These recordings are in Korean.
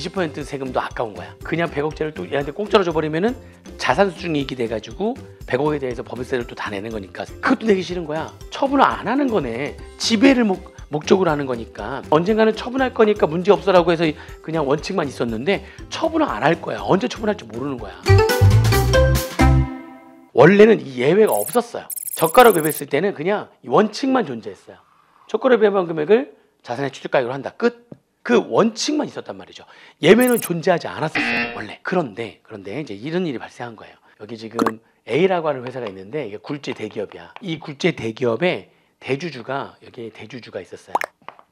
20% 세금도 아까운 거야. 그냥 100억짜리를 또 얘한테 공짜로 줘버리면은 자산수중이익이 돼가지고 100억에 대해서 법인세를 또 다 내는 거니까 그것도 내기 싫은 거야. 처분을 안 하는 거네. 지배를 목적으로 하는 거니까 언젠가는 처분할 거니까 문제 없어라고 해서 그냥 원칙만 있었는데 처분을 안 할 거야. 언제 처분할지 모르는 거야. 원래는 이 예외가 없었어요. 저가로 매입했을 때는 그냥 원칙만 존재했어요. 저가로 매입한 금액을 자산의 취득가액으로 한다. 끝. 그 원칙만 있었단 말이죠. 예외는 존재하지 않았었어요. 원래. 그런데 이제 이런 일이 발생한 거예요. 여기 지금 A라고 하는 회사가 있는데 이게 굴재 대기업이야. 이 굴재 대기업의 대주주가 여기에 대주주가 있었어요.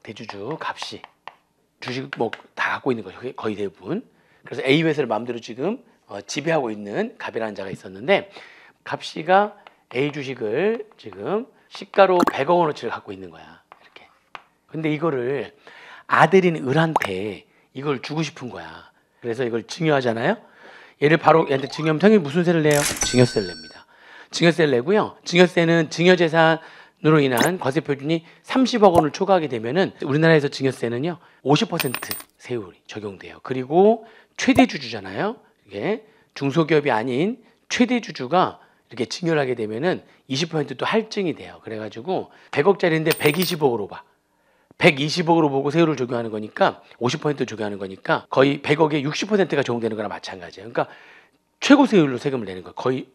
대주주 갑씨. 주식 뭐 다 갖고 있는 거죠. 거의 대부분. 그래서 A 회사를 마음대로 지금 지배하고 있는 갑이라는 자가 있었는데 갑씨가 A 주식을 지금 시가로 100억 원어치를 갖고 있는 거야. 이렇게. 근데 이거를 아들인 을한테 이걸 주고 싶은 거야. 그래서 이걸 증여하잖아요. 얘를 바로 얘한테 증여하면 당연히 무슨 세를 내요? 증여세를 냅니다. 증여세를 내고요. 증여세는 증여재산으로 인한 과세 표준이 30억 원을 초과하게 되면은 우리나라에서 증여세는요 50% 세율이 적용돼요. 그리고 최대주주잖아요. 이게 중소기업이 아닌 최대주주가 이렇게 증여를 하게 되면은 20%또 할증이 돼요. 그래가지고 100억짜리인데 120억으로 봐. 120억으로 보고 세율을 적용하는 거니까 50% 적용하는 거니까 거의 100억에 60%가 적용되는 거나 마찬가지예요. 그러니까 최고 세율로 세금을 내는 거예요. 거의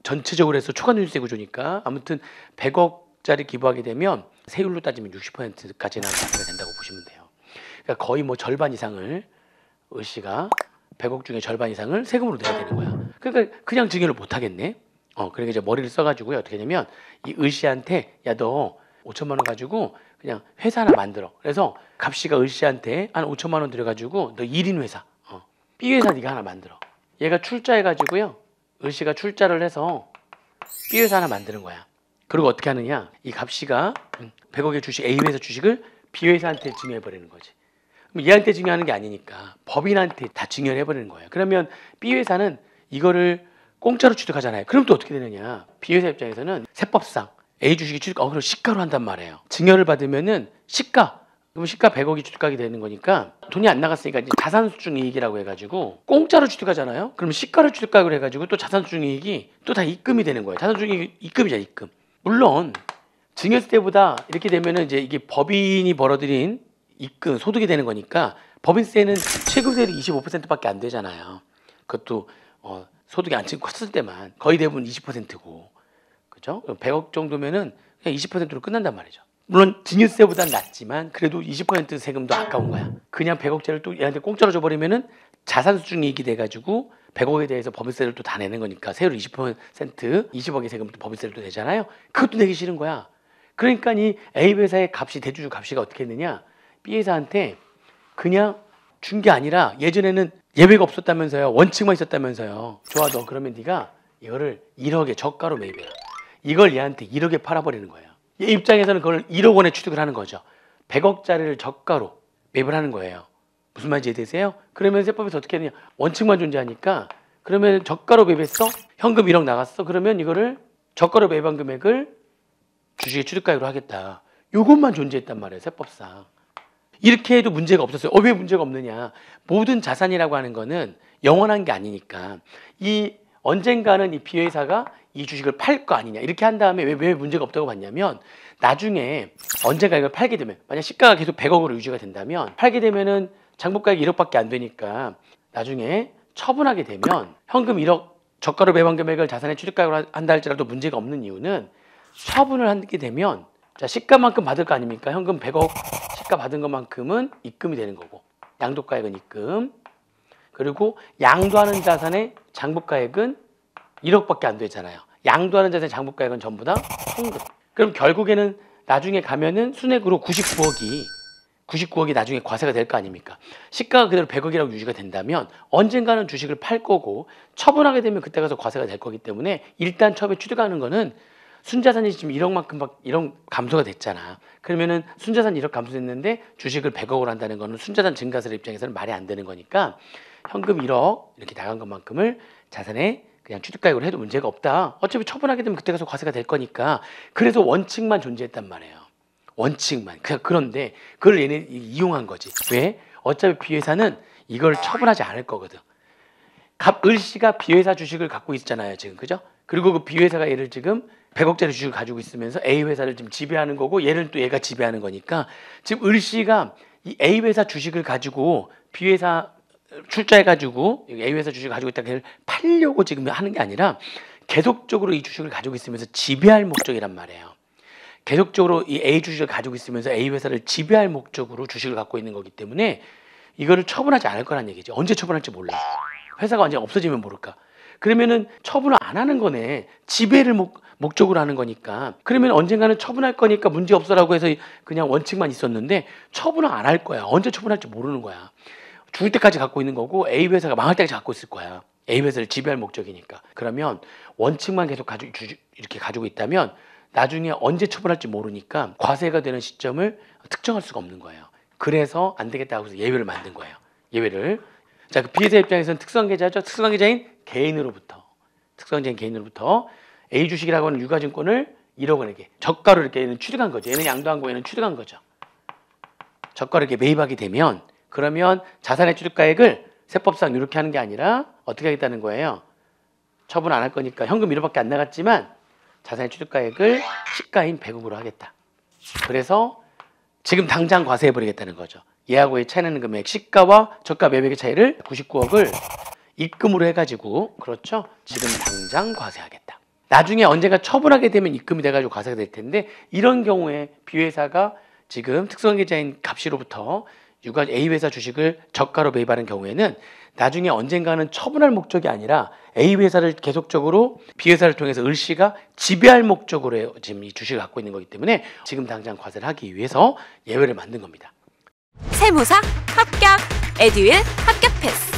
전체적으로 해서 초과누리세 구조니까 아무튼 100억짜리 기부하게 되면 세율로 따지면 60%까지나 과세가 된다고 보시면 돼요. 그러니까 거의 뭐 절반 이상을 을 씨가 100억 중에 절반 이상을 세금으로 내야 되는 거야. 그러니까 그냥 증여를 못 하겠네. 그러니까 이제 머리를 써가지고요. 어떻게 하냐면 이 을 씨한테 야 너 5천만 원 가지고 그냥 회사 하나 만들어. 그래서 갑씨가 을 씨한테 한 5천만 원 들여가지고 너 1인 회사, B 회사 네가 하나 만들어. 얘가 출자해가지고요. 을 씨가 출자를 해서 B 회사 하나 만드는 거야. 그리고 어떻게 하느냐? 이 갑씨가 100억의 주식 A 회사 주식을 B 회사한테 증여해버리는 거지. 그럼 얘한테 증여하는 게 아니니까 법인한테 다 증여를 해버리는 거예요. 그러면 B 회사는 이거를 공짜로 취득하잖아요. 그럼 또 어떻게 되느냐? B 회사 입장에서는 세법상 A 주식이 취득, 그럼 시가로 한단 말이에요. 증여를 받으면은 시가, 그럼 시가 100억이 취득하게 되는 거니까 돈이 안 나갔으니까 이제 자산수중이익이라고 해가지고 공짜로 취득하잖아요. 그럼 시가를 취득가액으로 해가지고 또 자산수중이익이 또 다 입금이 되는 거예요. 자산수중이익 입금이잖아, 입금. 물론 증여세 때보다 이렇게 되면은 이제 이게 법인이 벌어들인 입금 소득이 되는 거니까 법인세는 최고세율이 25%밖에 안 되잖아요. 그것도 소득이 안 컸을 때만 거의 대부분 20%고. 그죠? 100억 정도면은 그냥 20%로 끝난단 말이죠. 물론 증여세보다는 낮지만 그래도 20% 세금도 아까운 거야. 그냥 100억짜리를 또 얘한테 공짜로 줘버리면은 자산수중이익이 돼가지고 100억에 대해서 법인세를 또 다 내는 거니까 세율 20%, 20억의 세금도 법인세를 또 내잖아요. 그것도 내기 싫은 거야. 그러니까 이 A 회사의 값이 대주주 값이가 어떻게 했느냐? B 회사한테 그냥 준 게 아니라 예전에는 예외가 없었다면서요. 원칙만 있었다면서요. 좋아 너 그러면 네가 이거를 1억에 저가로 매입해라. 이걸 얘한테 1억에 팔아버리는 거예요. 얘 입장에서는 그걸 1억 원에 취득을 하는 거죠. 100억짜리를 저가로 매입을 하는 거예요. 무슨 말인지 이해되세요? 그러면 세법에서 어떻게 하느냐? 원칙만 존재하니까 그러면 저가로 매입했어? 현금 1억 나갔어? 그러면 이거를 저가로 매입한 금액을 주식의 취득가액으로 하겠다. 요것만 존재했단 말이에요. 세법상. 이렇게 해도 문제가 없었어요. 왜 문제가 없느냐? 모든 자산이라고 하는 거는 영원한 게 아니니까 이 언젠가는 이 B회사가 이 주식을 팔 거 아니냐 이렇게 한 다음에 왜 문제가 없다고 봤냐면 나중에 언젠가 이걸 팔게 되면 만약 시가가 계속 100억으로 유지가 된다면 팔게 되면은 장부가액이 1억밖에 안 되니까 나중에 처분하게 되면 현금 1억 저가로 매입한 금액을 자산의 취득가액으로 한다 할지라도 문제가 없는 이유는 처분을 하게 되면 자 시가만큼 받을 거 아닙니까? 현금 100억 시가 받은 것만큼은 입금이 되는 거고 양도가액은 입금 그리고 양도하는 자산의 장부가액은 1억밖에 안 되잖아요. 양도하는 자산의 장부가액은 전부 다 현금. 그럼 결국에는 나중에 가면은 순액으로 99억이 나중에 과세가 될 거 아닙니까? 시가가 그대로 100억이라고 유지가 된다면 언젠가는 주식을 팔 거고 처분하게 되면 그때 가서 과세가 될 거기 때문에 일단 처음에 취득하는 거는 순자산이 지금 1억 감소가 됐잖아. 그러면은 순자산 1억 감소됐는데 주식을 100억으로 한다는 거는 순자산 증가세 입장에서는 말이 안 되는 거니까 현금 1억 이렇게 나간 것만큼을 자산에 그냥 취득가액으로 해도 문제가 없다. 어차피 처분하게 되면 그때 가서 과세가 될 거니까. 그래서 원칙만 존재했단 말이에요. 원칙만. 그런데 그걸 얘네 이용한 거지. 왜? 어차피 B회사는 이걸 처분하지 않을 거거든. 을 씨가 B회사 주식을 갖고 있잖아요, 지금. 그죠? 그리고 그 B회사가 얘를 지금 100억짜리 주식을 가지고 있으면서 A회사를 지금 지배하는 거고 얘를 또 얘가 지배하는 거니까 지금 을 씨가 이 A회사 주식을 가지고 B회사 출자해가지고 A회사 주식을 가지고 있다가 걔를 팔려고 지금 하는 게 아니라 계속적으로 이 주식을 가지고 있으면서 지배할 목적이란 말이에요. 계속적으로 이 A 주식을 가지고 있으면서 A회사를 지배할 목적으로 주식을 갖고 있는 거기 때문에 이거를 처분하지 않을 거란 얘기죠. 언제 처분할지 몰라. 회사가 언제 없어지면 모를까. 그러면은 처분을 안 하는 거네. 지배를 목적으로 하는 거니까. 그러면 언젠가는 처분할 거니까 문제 없어라고 해서 그냥 원칙만 있었는데 처분을 안 할 거야. 언제 처분할지 모르는 거야. 죽을 때까지 갖고 있는 거고 A 회사가 망할 때까지 갖고 있을 거야. A 회사를 지배할 목적이니까. 그러면 원칙만 계속 이렇게 가지고 있다면 나중에 언제 처분할지 모르니까 과세가 되는 시점을 특정할 수가 없는 거예요. 그래서 안 되겠다고 해서 예외를 만든 거예요. 예외를. 자, 그 피해자 입장에서는 특수한 계좌죠. 특수한 계좌인 개인으로부터 A 주식이라고 하는 유가증권을 1억 원에게 저가로 이렇게 얘는 취득한 거죠. 얘는 양도한 거, 얘는 취득한 거죠. 저가로 이렇게 매입하게 되면 그러면 자산의 취득가액을 세법상 이렇게 하는 게 아니라 어떻게 하겠다는 거예요. 처분 안 할 거니까 현금 1억밖에 안 나갔지만 자산의 취득가액을 시가인 100억으로 하겠다. 그래서 지금 당장 과세해버리겠다는 거죠. 얘하고의 차이 나는 금액, 시가와 저가 매매의 차이를 99억을 입금으로 해가지고 그렇죠. 지금 당장 과세하겠다. 나중에 언젠가 처분하게 되면 입금이 돼가지고 과세가 될 텐데 이런 경우에 B회사가 지금 특수한 계좌인 갑씨로부터 A회사 주식을 저가로 매입하는 경우에는 나중에 언젠가는 처분할 목적이 아니라 A회사를 계속적으로 B회사를 통해서 을 씨가 지배할 목적으로 지금 이 주식을 갖고 있는 거기 때문에 지금 당장 과세를 하기 위해서 예외를 만든 겁니다. 세무사 합격, 에듀윌 합격 패스.